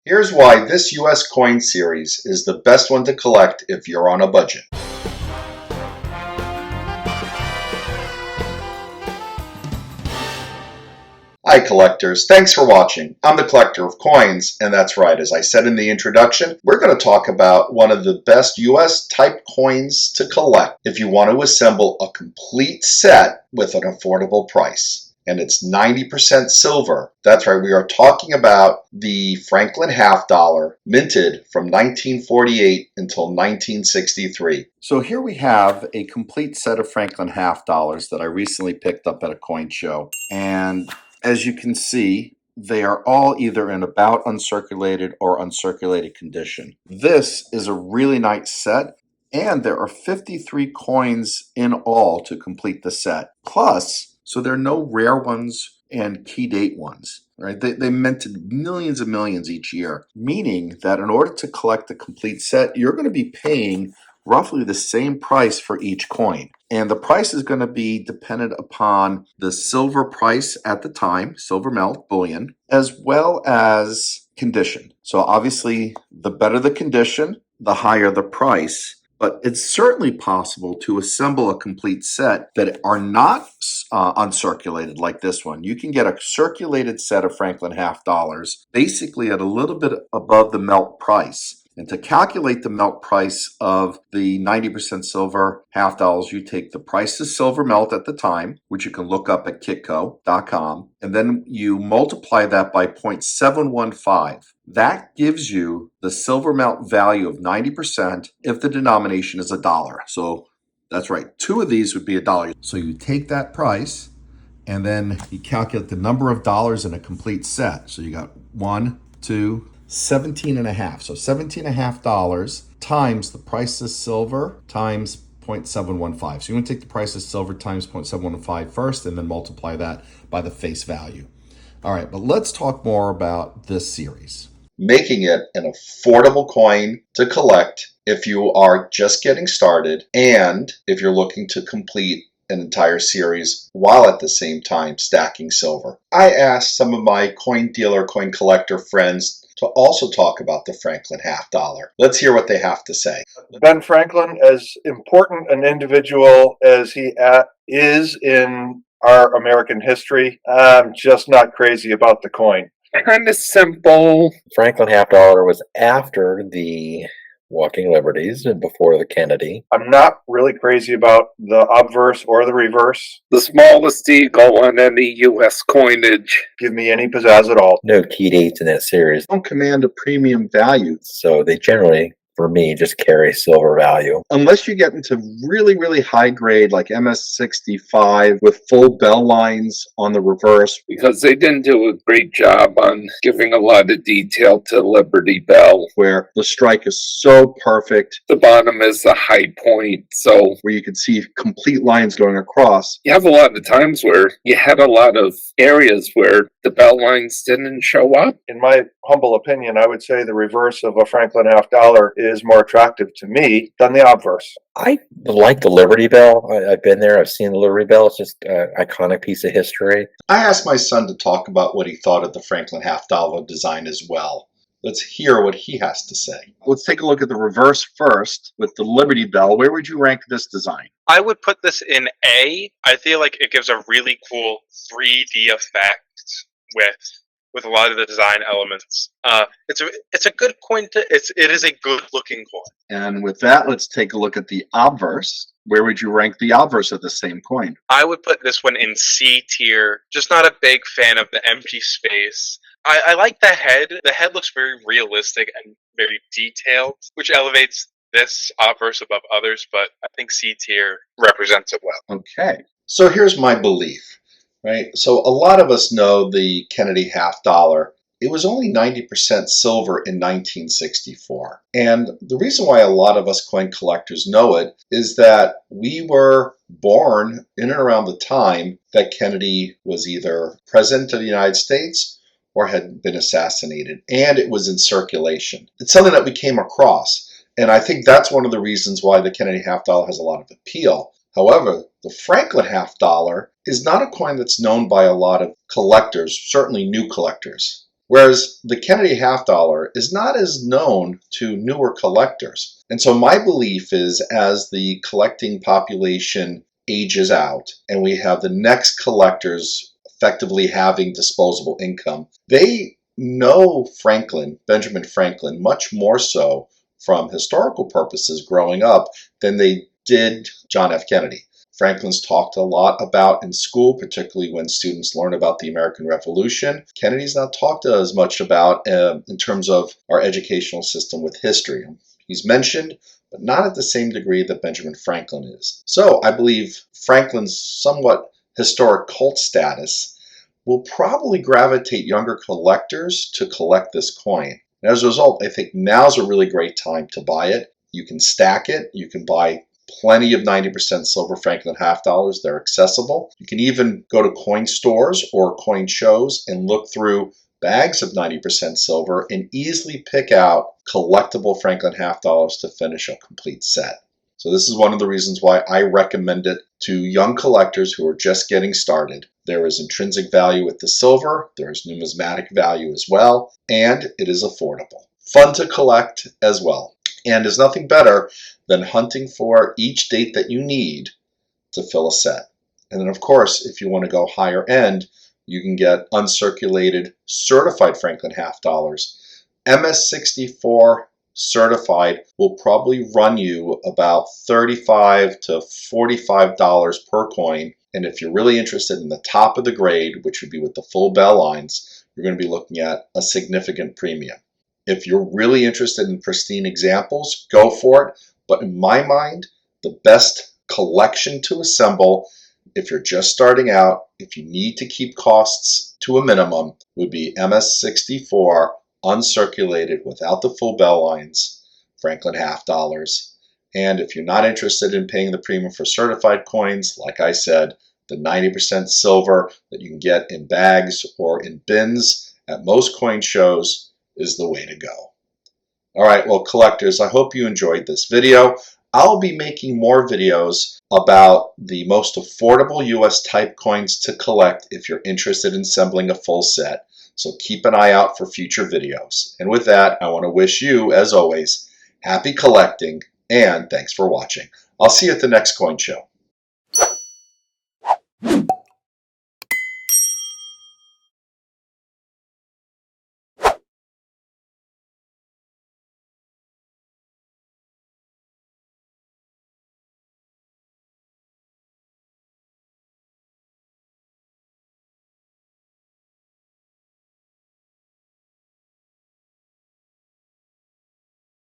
Here's why this US coin series is the best one to collect if you're on a budget. Hi collectors, thanks for watching. I'm the collector of coins, and that's right, as I said in the introduction, we're going to talk about one of the best US type coins to collect if you want to assemble a complete set with an affordable price. And it's 90% silver. That's right, we are talking about the Franklin half dollar, minted from 1948 until 1963. So here we have a complete set of Franklin half dollars that I recently picked up at a coin show. And as you can see, they are all either in about uncirculated or uncirculated condition. This is a really nice set, and there are 53 coins in all to complete the set. Plus, so there are no rare ones and key date ones, right? They minted millions and millions each year, meaning that in order to collect the complete set, you're going to be paying roughly the same price for each coin. And the price is going to be dependent upon the silver price at the time, silver melt, bullion, as well as condition. So obviously, the better the condition, the higher the price. But it's certainly possible to assemble a complete set that are not uncirculated like this one. You can get a circulated set of Franklin half dollars basically at a little bit above the melt price. And to calculate the melt price of the 90% silver half dollars, you take the price of silver melt at the time, which you can look up at kitco.com, and then you multiply that by 0.715. That gives you the silver melt value of 90% if the denomination is $1. So that's right, 2 of these would be $1. So you take that price and then you calculate the number of dollars in a complete set. So you got 1, 2, 17 and a half. So $17.50 times the price of silver times 0.715. So you want to take the price of silver times 0.715 first and then multiply that by the face value. All right, but let's talk more about this series. Making it an affordable coin to collect if you are just getting started and if you're looking to complete an entire series while at the same time stacking silver. I asked some of my coin dealer, coin collector friends to also talk about the Franklin half dollar. Let's hear what they have to say. Ben Franklin, as important an individual as he is in our American history, I'm just not crazy about the coin. Kind of simple. Franklin half dollar was after the Walking Liberties and before the Kennedy. I'm not really crazy about the obverse or the reverse. The smallest eagle on any U.S. coinage. Give me any pizzazz at all. No key dates in that series. Don't command a premium value. So they generally, for me, just carry silver value. Unless you get into really, really high grade like MS65 with full bell lines on the reverse. Because they didn't do a great job on giving a lot of detail to Liberty Bell. Where the strike is so perfect. The bottom is the high point, so where you can see complete lines going across. You have a lot of times where you had a lot of areas where the bell lines didn't show up. In my humble opinion, I would say the reverse of a Franklin half dollar is more attractive to me than the obverse. I like the Liberty Bell. I've been there. I've seen the Liberty Bell. It's just an iconic piece of history. I asked my son to talk about what he thought of the Franklin half dollar design as well. Let's hear what he has to say. Let's take a look at the reverse first with the Liberty Bell. Where would you rank this design? I would put this in A. I feel like it gives a really cool 3D effect with a lot of the design elements. It's a good coin. It is a good looking coin. And with that, let's take a look at the obverse. Where would you rank the obverse of the same coin? I would put this one in C tier. Just not a big fan of the empty space. I like the head. The head looks very realistic and very detailed, which elevates this obverse above others, but I think C tier represents it well. Okay. So here's my belief. Right, so a lot of us know the Kennedy half dollar. It was only 90% silver in 1964. And the reason why a lot of us coin collectors know it is that we were born in and around the time that Kennedy was either president of the United States or had been assassinated, and it was in circulation. It's something that we came across, and I think that's one of the reasons why the Kennedy half dollar has a lot of appeal. However, the Franklin half dollar is not a coin that's known by a lot of collectors, certainly new collectors. Whereas the Kennedy half dollar is not as known to newer collectors. And so my belief is as the collecting population ages out and we have the next collectors effectively having disposable income, they know Benjamin Franklin, much more so from historical purposes growing up than they did John F. Kennedy. Franklin's talked a lot about in school, particularly when students learn about the American Revolution. Kennedy's not talked as much about in terms of our educational system with history. He's mentioned, but not at the same degree that Benjamin Franklin is. So I believe Franklin's somewhat historic cult status will probably gravitate younger collectors to collect this coin. And as a result, I think now's a really great time to buy it. You can stack it. You can buy plenty of 90% silver Franklin half dollars. They're accessible. You can even go to coin stores or coin shows and look through bags of 90% silver and easily pick out collectible Franklin half dollars to finish a complete set. So this is one of the reasons why I recommend it to young collectors who are just getting started. There is intrinsic value with the silver, there is numismatic value as well, and it is affordable. Fun to collect as well. And there's nothing better than hunting for each date that you need to fill a set. And then of course, if you want to go higher end, you can get uncirculated certified Franklin half dollars. MS64 certified will probably run you about $35 to $45 per coin. And if you're really interested in the top of the grade, which would be with the full bell lines, you're going to be looking at a significant premium. If you're really interested in pristine examples, go for it. But in my mind, the best collection to assemble, if you're just starting out, if you need to keep costs to a minimum, would be MS64 uncirculated without the full bell lines, Franklin half dollars. And if you're not interested in paying the premium for certified coins, like I said, the 90% silver that you can get in bags or in bins at most coin shows is the way to go. All right, well, collectors, I hope you enjoyed this video. I'll be making more videos about the most affordable US type coins to collect if you're interested in assembling a full set. So keep an eye out for future videos. And with that, I want to wish you, as always, happy collecting and thanks for watching. I'll see you at the next coin show.